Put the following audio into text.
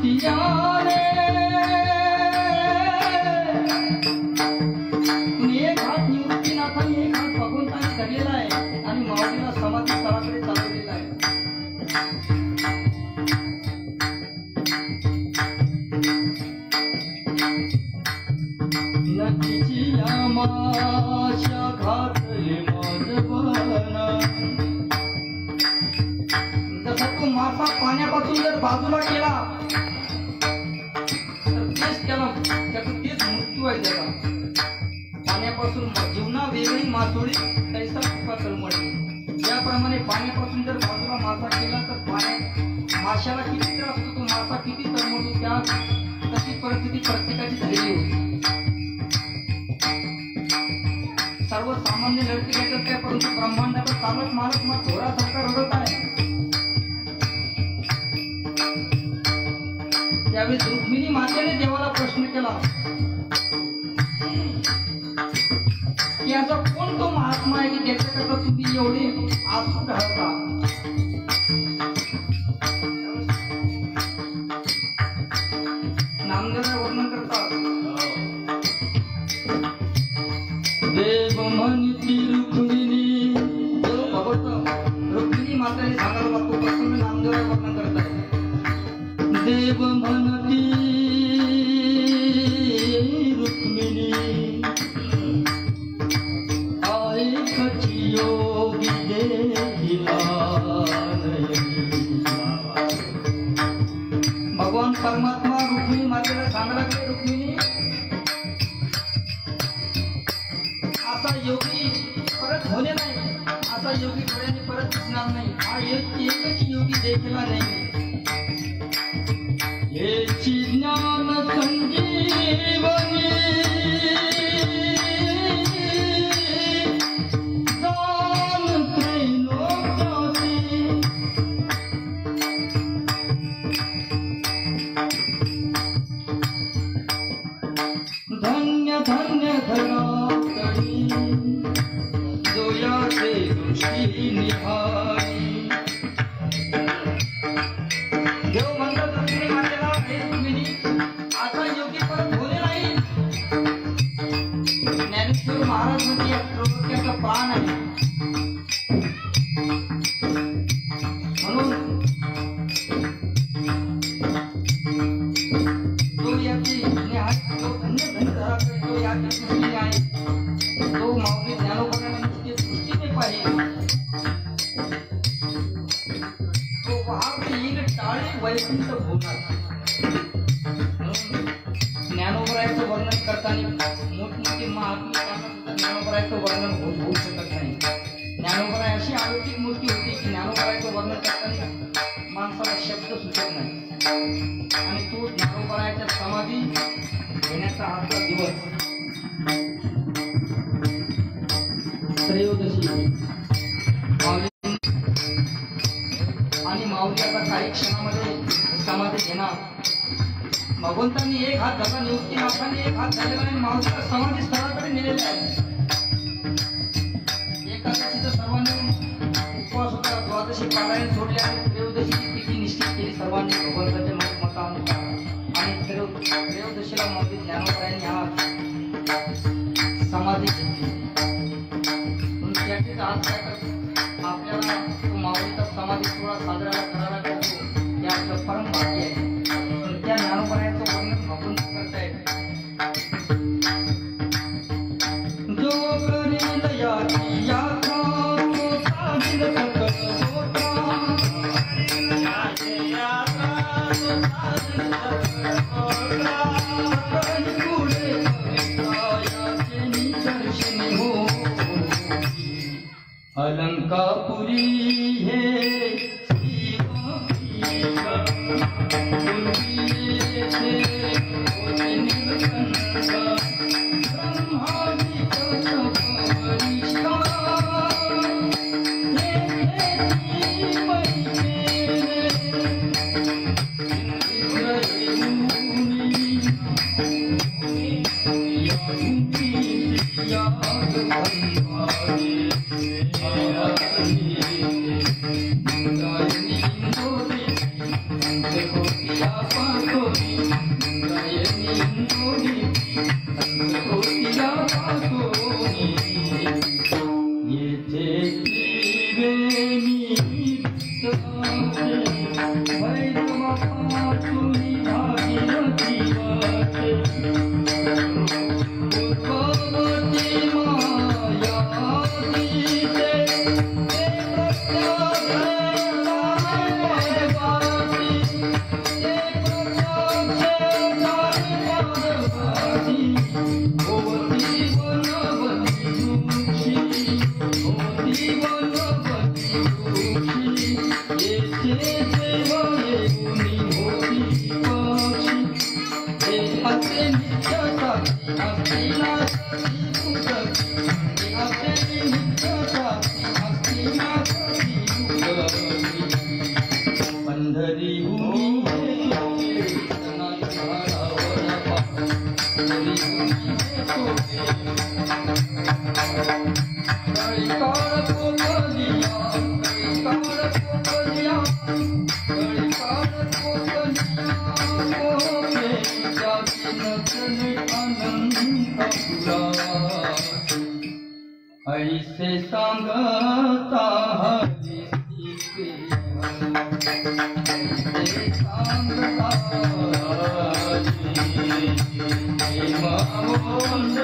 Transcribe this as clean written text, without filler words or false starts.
नित्याने एक हात निवृत्तीनाथांनी एक हात भगवंतांनी धरलेला आहे आणि माऊलीला समाधी स्थळाकडे चालवलेला आहे. नदीची आमाशा घातली माधवाना. जसा तो मासा पाण्यापासून जर बाजूला गेला तर तेच त्याचं तेच मृत्यू आहे. त्याला पाण्यापासून जीवना वेगळी मासोळी तैसा फुका तळमळली. ज्याप्रमाणे पाण्यापासून जर बाजूला मासा गेला तर माशाला किती त्रास होतो, मासा किती तळमळतो, त्या तशी परिस्थिती प्रत्येकाची झालेली होती. सर्वसामान्य लढती घेतात काय, परंतु ब्रह्मांडाचा चालक मालक मग थोरासारखा रडत आहे. त्यावेळी रुक्मिणी मातेने देवाला प्रश्न केला की असा कोण तो महात्मा आहे की ज्याच्याकरता तुम्ही एवढे आसू घालता. नामदेव वर्णन करतात. देव म्हणती रुक्मिणी, देव भगवत रुक्मिणी मातेने सांगायला लागतो. प्रसंग नामदेव वर्णन करतात. देव म्हणती रुक्मिणी ऐकची योगी देखिला नयनी. भगवान परमात्मा रुक्मिणी मातेला सांगायला लागले, रुक्मिणी असा योगी परत होणे नाही, असा योगी डोळ्याने परत दिसणार नाही. हा एकच योगी देखिला नाही. हेची ज्ञान संजीवनी जान त्रैलोक्यासी. धन्य धन्य धरातळी जोयाचे दृष्टी निहारी. देव म्हणतात रुक्मिणी मातेला, हे रुक्मिणी असा योगी परत होणे नाही. ज्ञानेश्वर महाराज म्हणजे या त्रैलोक्याचा प्राण आहे. म्हणून तो याची जो धन्य धन्य धरातळी जो या दृष्टीने आहे, तो माऊली ज्ञानोबाने नुसती दृष्टीने पाहिजे. तो वाहक येईल टाळे वैकुंठ भोगात. ज्ञानोबरायाचं वर्णन करताना मोठमोठी महात्मा ज्ञानोबरायाचं वर्णन होऊ शकत नाही. ज्ञानोबराय अशी अलौकिक मूर्ती होती की ज्ञानोबरायाचं वर्णन करताना माणसाला शब्द सुचत नाही. आणि तो ज्ञानोबरायाच्या समाधी घेण्याचा आजचा दिवस त्रयोदशी. आणि माऊली आता काही क्षणामध्ये समाधी घेणार. भगवंतांनी एक हात धरला, निवृत्तीनाथांनी एक हात धरलेला आणि माऊलीला समाधी स्थळाकडे नेलेले आहे. एकादशीचा सर्वांनी उपवास होता, द्वादशी पारायण सोडले आणि त्रयोदशीची तिथी निश्चित केली सर्वांनी भगवंताच्या मतानुसार. आणि त्रयोदशीला माऊली ज्ञानोबरायांनी हा समाधी घेतली. म्हणून त्याचीच आज काय करतो आपल्याला तो माऊलीचा समाधी सोहळा साजरा करायला करतो, हे आपलं परम भाग्य आहे. पण त्या ज्ञानोबरायाचं वर्णन भगवंत करतायत. जो करील याची यात्रा तो साधील सकल सोत्रा. अलंकापुरी हे Thank you. ऐसे सांगता हरी ऐसे सांगता हरी मावों मन